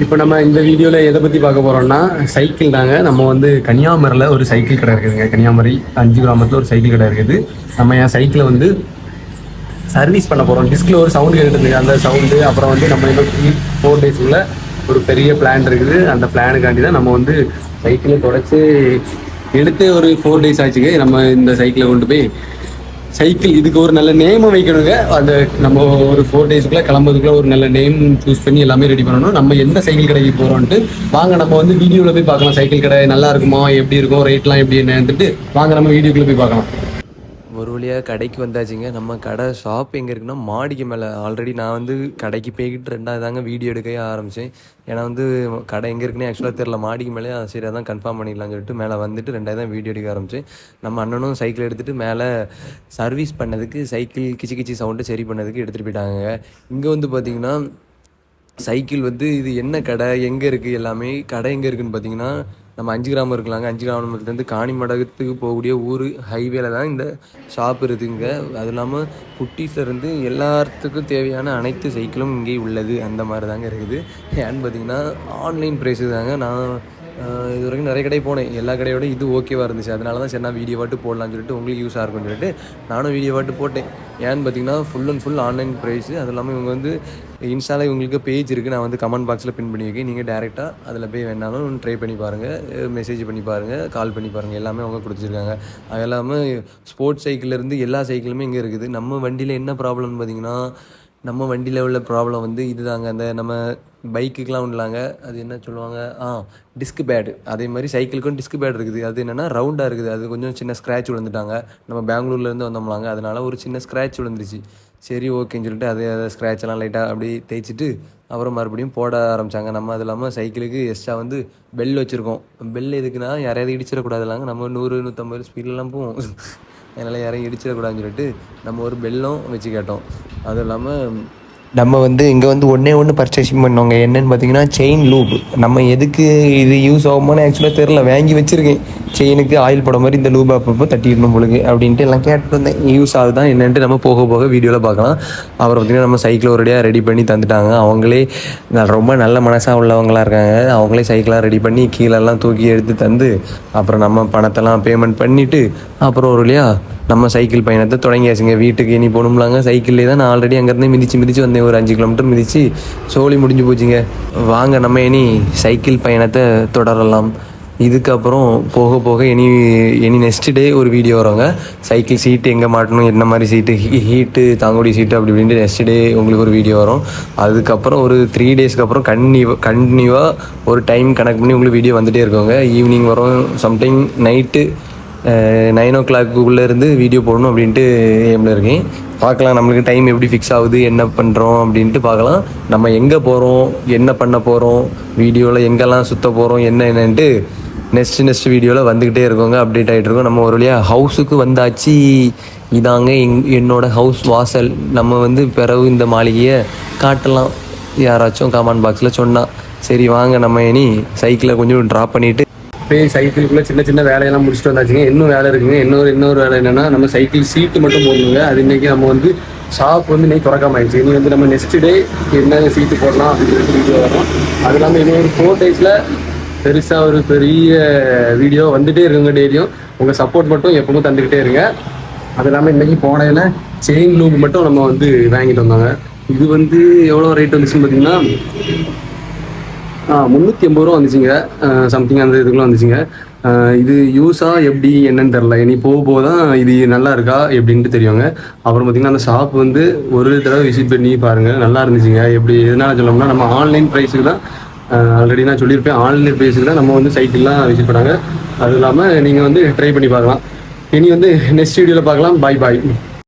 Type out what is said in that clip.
இப்போ நம்ம இந்த வீடியோவில் எதை பற்றி பார்க்க போகிறோம்னா சைக்கிள் தாங்க. நம்ம வந்து கன்னியாகுமரியில் ஒரு சைக்கிள் கடை இருக்குதுங்க. கன்னியாகுமரி 5 கிராமத்தில் ஒரு சைக்கிள் கடை இருக்குது. நம்ம என் சைக்கிளை வந்து சர்வீஸ் பண்ண போகிறோம். டிஸ்கில் ஒரு சவுண்டு கேட்டுருக்கு, அந்த சவுண்டு. அப்புறம் வந்து நம்ம இன்னும் 3-4 டேஸ்க்குள்ள ஒரு பெரிய பிளான் இருக்குது. அந்த பிளானுக்காண்டி தான் நம்ம வந்து சைக்கிளை தொடச்சி எடுத்து ஒரு 4 டேஸ் ஆச்சுங்க. நம்ம இந்த சைக்கிளை கொண்டு போய் சைக்கிள் இதுக்கு ஒரு நல்ல நேமை வைக்கணுங்க. அந்த நம்ம ஒரு 4 டேஸ்க்குள்ள கிளம்புறதுக்குள்ள ஒரு நல்ல நேம் சூஸ் பண்ணி எல்லாமே ரெடி பண்ணணும். நம்ம எந்த சைக்கிள் கடைக்கு போகிறோன்ட்டு வாங்க நம்ம வந்து வீடியோவில் போய் பார்க்கலாம். சைக்கிள் கடை நல்லா இருக்குமா, எப்படி இருக்கும், ரேட்லாம் எப்படி என்னன்ட்டு வாங்க நம்ம வீடியோக்குள்ளே போய் பார்க்கலாம். ஒரு வழியாக கடைக்கு வந்தாச்சுங்க. நம்ம கடை ஷாப் எங்கே இருக்குன்னா மாடிக்கு மேலே. ஆல்ரெடி நான் வந்து கடைக்கு போய்கிட்டு 2வது தாங்க வீடியோ எடுக்கவே ஆரம்பித்தேன். ஏன்னா வந்து கடை எங்கே இருக்குன்னு ஆக்சுவலாக தெரில. மாடிக்கு மேலே சரி அதான் கன்ஃபார்ம் பண்ணிடலாம்னு சொல்லிட்டு மேலே வந்துட்டு 2வது தான் வீடியோ எடுக்க ஆரம்பித்தேன். நம்ம அண்ணனும் சைக்கிள் எடுத்துகிட்டு மேலே சர்வீஸ் பண்ணதுக்கு சைக்கிள் கிச்சி கிச்சி சவுண்டு சரி பண்ணதுக்கு எடுத்துகிட்டு போயிட்டாங்க. இங்கே வந்து பார்த்திங்கன்னா சைக்கிள் வந்து இது என்ன கடை எங்கே இருக்குது, எல்லாமே கடை எங்கே இருக்குதுன்னு பார்த்தீங்கன்னா நம்ம 5 கிராமம் இருக்கலாங்க. 5 கிராமத்துலேருந்து காணிமடகத்துக்கு போகக்கூடிய ஊர் ஹைவேல தான் இந்த ஷாப் இருக்குதுங்க. அது இல்லாமல் குட்டீஸ்லேருந்து எல்லாத்துக்கும் தேவையான அனைத்து சைக்கிளும் இங்கே உள்ளது. அந்த மாதிரி தாங்க இருக்குது. ஏன்னு பார்த்தீங்கன்னா ஆன்லைன் ப்ரைஸு தாங்க. நான் இது வரைக்கும் நிறைய கடை போனேன். எல்லா கடையோட இது ஓகேவாக இருந்துச்சு. அதனால தான் சரி நான் வீடியோ வாட்டு போடலான்னு சொல்லிட்டு உங்களுக்கு யூஸாக இருக்கும்னு சொல்லிட்டு நானும் வீடியோ வாட்டு போட்டேன். ஏன்னு பார்த்தீங்கன்னா full and full online price. அது இல்லாமல் இவங்க வந்து இன்ஸ்டாவில் இவங்களுக்கு பேஜ் இருக்குது. நான் வந்து கமெண்ட் பாக்ஸில் பின் பண்ணி வைக்கேன். நீங்கள் டேரெக்டாக அதில் போய் வேணாலும் ட்ரை பண்ணி பாருங்கள், மெசேஜ் பண்ணி பாருங்கள், கால் பண்ணி பாருங்கள். எல்லாமே அவங்க கொடுத்துருக்காங்க. அது இல்லாமல் ஸ்போர்ட்ஸ் சைக்கிள்லேருந்து எல்லா சைக்கிளுமே இங்கே இருக்குது. நம்ம வண்டியில் என்ன ப்ராப்ளம்னு பார்த்தீங்கன்னா நம்ம வண்டியில் உள்ள ப்ராப்ளம் வந்து இது தாங்க. அந்த நம்ம பைக்குக்கெலாம் உள்ளாங்க அது என்ன சொல்லுவாங்க, டிஸ்க் பேடு. அதே மாதிரி சைக்கிளுக்கும் டிஸ்க் பேட் இருக்குது. அது என்னென்னா ரவுண்டாக இருக்குது. அது கொஞ்சம் சின்ன ஸ்க்ராட்ச் விழுந்துட்டாங்க. நம்ம பெங்களூர்லேருந்து வந்தோம்லாங்க, அதனால் ஒரு சின்ன ஸ்க்ராட்ச் விழுந்துருச்சு. சரி ஓகேன்னு சொல்லிட்டு அதை ஸ்க்ராட்செல்லாம் லைட்டாக அப்படி தேய்ச்சிட்டு அப்புறம் மறுபடியும் போட ஆரம்பித்தாங்க. நம்ம அது இல்லாமல் சைக்கிளுக்கு எக்ஸ்ட்ரா வந்து பெல் வச்சுருக்கோம். பெல் எதுக்குன்னா யாரையாவது இடிச்சிடக்கூடாதுலாங்க. நம்ம 100-150 ஸ்பீட்லாம் போவோம். அதனால் யாரையும் இடிச்சிடக்கூடாதுன்னு சொல்லிட்டு நம்ம ஒரு பெல்லும் வச்சு கேட்டோம். அதுவும் இல்லாமல் நம்ம வந்து இங்கே வந்து ஒன்று பர்ச்சேசிங் பண்ணோங்க. என்னென்னு பார்த்தீங்கன்னா செயின் லூப். நம்ம எதுக்கு இது யூஸ் ஆகுமோன்னு ஆக்சுவலாக தெரில, வாங்கி வச்சுருக்கேன். செயினுக்கு ஆயில் போட மாதிரி இந்த லூப் அப்பப்போ தட்டிடணும் பொழுது அப்படின்ட்டு எல்லாம் கேட்டு வந்தேன். யூஸ் ஆகுதான் என்னென்ட்டு நம்ம போக போக வீடியோவில் பார்க்கலாம். அப்புறம் பார்த்திங்கன்னா நம்ம சைக்கிள் ஒரேடியாக ரெடி பண்ணி தந்துட்டாங்க. அவங்களே ரொம்ப நல்ல மனசாக உள்ளவங்களாக இருக்காங்க. அவங்களே சைக்கிளாக ரெடி பண்ணி கீழெல்லாம் தூக்கி எடுத்து தந்து அப்புறம் நம்ம பணத்தெல்லாம் பேமெண்ட் பண்ணிவிட்டு அப்புறம் ஒரு வழியாக நம்ம சைக்கிள் பயணத்தை தொடங்கியாச்சுங்க. வீட்டுக்கு இனி போகணும்லாங்க. சைக்கிள்லேயே தான் நான் ஆல்ரெடி அங்கேருந்து மிதித்து வந்தேன். ஒரு 5 கிலோமீட்டர் மிதித்து சோழி முடிஞ்சு போச்சுங்க. வாங்க நம்ம இனி சைக்கிள் பயணத்தை தொடரலாம். இதுக்கப்புறம் போக போக இனி நெக்ஸ்ட் டே ஒரு வீடியோ வருவாங்க. சைக்கிள் சீட்டு எங்கே மாட்டணும், என்ன மாதிரி சீட்டு, ஹீட்டு தாங்கக்கூடிய சீட்டு அப்படி இப்படின்ட்டு நெக்ஸ்ட் டே உங்களுக்கு ஒரு வீடியோ வரும். அதுக்கப்புறம் ஒரு 3 டேஸ்க்கு அப்புறம் கண்டினியூவாக ஒரு டைம் கனெக்ட் பண்ணி உங்களுக்கு வீடியோ வந்துகிட்டே இருக்குங்க. ஈவினிங் வரும், சம்டைம் நைட்டு 9 o'clock இருந்து வீடியோ போடணும் அப்படின்ட்டு எய்மில் இருக்கேன். பார்க்கலாம் நம்மளுக்கு டைம் எப்படி ஃபிக்ஸ் ஆகுது, என்ன பண்ணுறோம் அப்படின்ட்டு பார்க்கலாம். நம்ம எங்கே போகிறோம், என்ன பண்ண போகிறோம், வீடியோவில் எங்கெல்லாம் சுற்ற போகிறோம் என்னன்ட்டு நெக்ஸ்ட் வீடியோவில் வந்துக்கிட்டே இருக்கோங்க, அப்டேட் ஆகிட்டு இருக்கோம். நம்ம ஒரு வழியாக ஹவுஸுக்கு வந்தாச்சு. இதாங்க என்னோடய ஹவுஸ் வாசல். நம்ம வந்து பிறகு இந்த மாளிகையை காட்டலாம், யாராச்சும் கமெண்ட் பாக்ஸில் சொன்னால். சரி வாங்க நம்ம இனி சைக்கிளை கொஞ்சம் ட்ராப் பண்ணிவிட்டு சைக்கிளுக்குள்ளே சின்ன வேலையெல்லாம் முடிச்சுட்டு வந்தாச்சுங்க. இன்னும் வேலை இருக்குங்க. இன்னொரு வேலை என்னென்னா நம்ம சைக்கிள் சீட்டு மட்டும் போடணுங்க. அது இன்றைக்கி நம்ம வந்து ஷாப் வந்து இன்றைக்கி திறக்காம ஆயிடுச்சு. இனி வந்து நம்ம நெக்ஸ்ட் டே என்ன சீட்டு போடலாம் அப்படின்னு சொல்லிட்டு வீடியோ வரும். அது இல்லாமல் இனி ஒரு 4 டேஸில் பெருசாக ஒரு பெரிய வீடியோ வந்துகிட்டே இருக்குங்க. டெய்லியும் உங்கள் சப்போர்ட் மட்டும் எப்பவும் தந்துக்கிட்டே இருங்க. அது இல்லாமல் இன்றைக்கி போனையில் செயின் லூப் மட்டும் நம்ம வந்து வாங்கிட்டு வந்தாங்க. இது வந்து எவ்வளோ ரேட் வந்துச்சுன்னு பார்த்தீங்கன்னா 380 ரூபா வந்துச்சுங்க. சம்திங் அந்த இதுக்குள்ள வந்துச்சுங்க. இது யூஸாக எப்படி என்னன்னு தெரில. இனி போக தான் இது நல்லா இருக்கா எப்படின்ட்டு தெரியுங்க. அப்புறம் பார்த்திங்கன்னா அந்த ஷாப் வந்து ஒரு தடவை விசிட் பண்ணி பாருங்கள், நல்லா இருந்துச்சுங்க. எப்படி எதனால சொல்லணும்னா நம்ம ஆன்லைன் ப்ரைஸுக்கு தான் ஆல்ரெடி நான் சொல்லியிருப்பேன். ஆன்லைன் ப்ரைஸுக்கு தான் நம்ம வந்து சைக்கிள்லாம் விசிட் பண்ணாங்க. அது இல்லாமல் நீங்கள் வந்து ட்ரை பண்ணி பார்க்கலாம். இனி வந்து நெக்ஸ்ட் வீடியோவில் பார்க்கலாம். பாய்.